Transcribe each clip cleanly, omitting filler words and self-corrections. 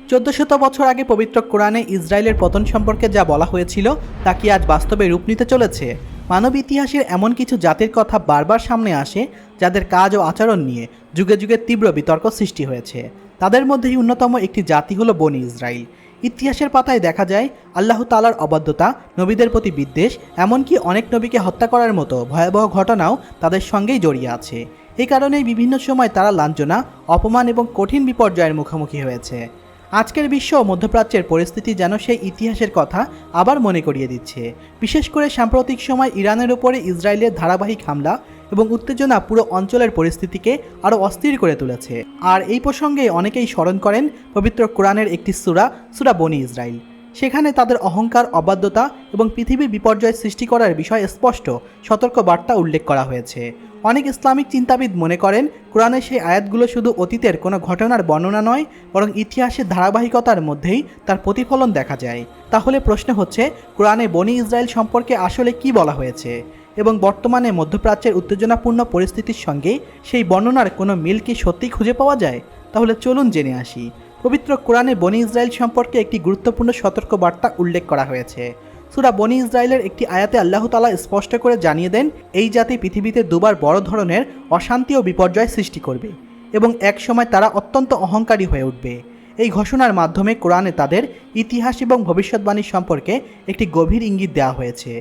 1400 বছর আগে পবিত্র কোরআনে ইসরায়েলের পতন সম্পর্কে যা বলা হয়েছিল তা কি আজ বাস্তবে রূপ নিতে চলেছে? মানব ইতিহাসের এমন কিছু জাতির কথা বারবার সামনে আসে যাদের কাজ ও আচরণ নিয়ে যুগে যুগে তীব্র বিতর্ক সৃষ্টি হয়েছে। তাদের মধ্যেই অন্যতম একটি জাতি হলো বনি ইসরাইল। ইতিহাসের পাতায় দেখা যায় আল্লাহ তাআলার অবাধ্যতা, নবীদের প্রতি বিদ্বেষ, এমনকি অনেক নবীকে হত্যা করার মতো ভয়াবহ ঘটনাও তাদের সঙ্গেই জড়িয়ে আছে। এই কারণেই বিভিন্ন সময় তারা লাঞ্ছনা, অপমান এবং কঠিন বিপর্যয়ের মুখোমুখি হয়েছে। আজকের বিশ্ব ও মধ্যপ্রাচ্যের পরিস্থিতি যেন সেই ইতিহাসের কথা আবার মনে করিয়ে দিচ্ছে। বিশেষ করে সাম্প্রতিক সময় ইরানের উপরে ইসরায়েলের ধারাবাহিক হামলা এবং উত্তেজনা পুরো অঞ্চলের পরিস্থিতিকে আরও অস্থির করে তুলেছে। আর এই প্রসঙ্গে অনেকেই স্মরণ করেন পবিত্র কোরআনের একটি সূরা বনি ইসরাইল। সেখানে তাদের অহংকার, অবাধ্যতা এবং পৃথিবীর বিপর্যয় সৃষ্টি করার বিষয়ে স্পষ্ট সতর্ক বার্তা উল্লেখ করা হয়েছে। অনেক ইসলামিক চিন্তাবিদ মনে করেন কোরআনের সেই আয়াতগুলো শুধু অতীতের কোনো ঘটনার বর্ণনা নয়, বরং ইতিহাসের ধারাবাহিকতার মধ্যেই তার প্রতিফলন দেখা যায়। তাহলে প্রশ্ন হচ্ছে, কোরআনে বনি ইসরায়েল সম্পর্কে আসলে কি বলা হয়েছে এবং বর্তমানে মধ্যপ্রাচ্যের উত্তেজনাপূর্ণ পরিস্থিতির সঙ্গে সেই বর্ণনার কোনো মিল কি সত্যিই খুঁজে পাওয়া যায়? তাহলে চলুন জেনে আসি। পবিত্র কোরআনে বনি ইসরায়েল সম্পর্কে একটি গুরুত্বপূর্ণ সতর্ক বার্তা উল্লেখ করা হয়েছে। সূরা বনি ইসরায়েলের একটি আয়াতে আল্লাহ তাআলা স্পষ্ট করে জানিয়ে দেন, এই জাতি পৃথিবীতে দুবার বড় ধরনের অশান্তি ও বিপর্যয় সৃষ্টি করবে এবং এক সময় তারা অত্যন্ত অহংকারী হয়ে উঠবে। এই ঘোষণার মাধ্যমে কোরআনে তাদের ইতিহাস এবং ভবিষ্যৎবাণী সম্পর্কে একটি গভীর ইঙ্গিত দেওয়া হয়েছে।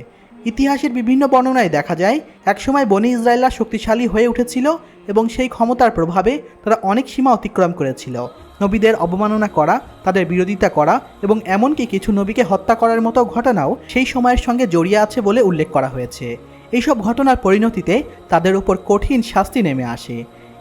ইতিহাসের বিভিন্ন বর্ণনায় দেখা যায় একসময় বনি ইসরায়েলরা শক্তিশালী হয়ে উঠেছিল এবং সেই ক্ষমতার প্রভাবে তারা অনেক সীমা অতিক্রম করেছিল। নবীদের অবমাননা করা, তাদের বিরোধিতা করা এবং এমনকি কিছু নবীকে হত্যা করার মতো ঘটনাও সেই সময়ের সঙ্গে জড়িয়ে আছে বলে উল্লেখ করা হয়েছে। এইসব ঘটনার পরিণতিতে তাদের উপর কঠিন শাস্তি নেমে আসে।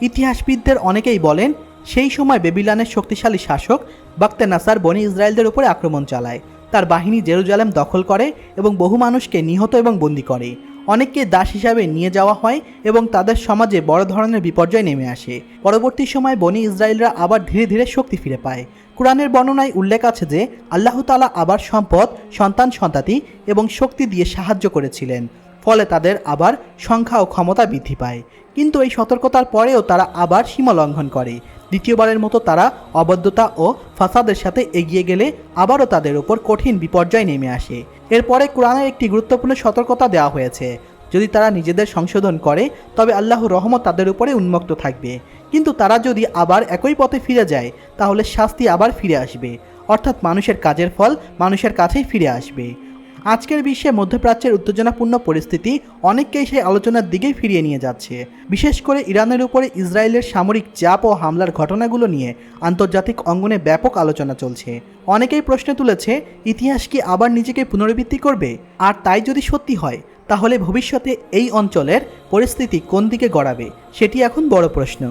ইতিহাসবিদদের অনেকেই বলেন সেই সময় বেবিলনের শক্তিশালী শাসক বাখতে নাসার বনি ইসরায়েলদের উপরে আক্রমণ চালায়। তার বাহিনী জেরুজালেম দখল করে এবং বহু মানুষকে নিহত এবং বন্দী করে। অনেককে দাস হিসাবে নিয়ে যাওয়া হয় এবং তাদের সমাজে বড় ধরনের বিপর্যয় নেমে আসে। পরবর্তী সময় বনি ইসরায়েলরা আবার ধীরে ধীরে শক্তি ফিরে পায়। কোরআনের বর্ণনায় উল্লেখ আছে যে আল্লাহ তাআলা আবার সম্পদ, সন্তান সন্ততি এবং শক্তি দিয়ে সাহায্য করেছিলেন, ফলে তাদের আবার সংখ্যা ও ক্ষমতা বৃদ্ধি পায়। কিন্তু এই সতর্কতার পরেও তারা আবার সীমা লঙ্ঘন করে। দ্বিতীয়বারের মতো তারা অবাধ্যতা ও ফাসাদের সাথে এগিয়ে গেলে আবারও তাদের উপর কঠিন বিপর্যয় নেমে আসে। এরপরে কোরআনের একটি গুরুত্বপূর্ণ সতর্কতা দেওয়া হয়েছে, যদি তারা নিজেদের সংশোধন করে তবে আল্লাহর রহমত তাদের উপরে উন্মুক্ত থাকবে, কিন্তু তারা যদি আবার একই পথে ফিরে যায় তাহলে শাস্তি আবার ফিরে আসবে, অর্থাৎ মানুষের কাজের ফল মানুষের কাছেই ফিরে আসবে। আজকের বিশ্বে মধ্যপ্রাচ্যের উত্তেজনাপূর্ণ পরিস্থিতি অনেককেই সেই আলোচনার দিকেই ফিরিয়ে নিয়ে যাচ্ছে। বিশেষ করে ইরানের উপরে ইসরায়েলের সামরিক চাপ ও হামলার ঘটনাগুলো নিয়ে আন্তর্জাতিক অঙ্গনে ব্যাপক আলোচনা চলছে। অনেকেই প্রশ্ন তুলেছে, ইতিহাস কি আবার নিজেকে পুনরাবৃত্তি করবে? আর তাই যদি সত্যি হয় তাহলে ভবিষ্যতে এই অঞ্চলের পরিস্থিতি কোন দিকে গড়াবে সেটি এখন বড় প্রশ্ন।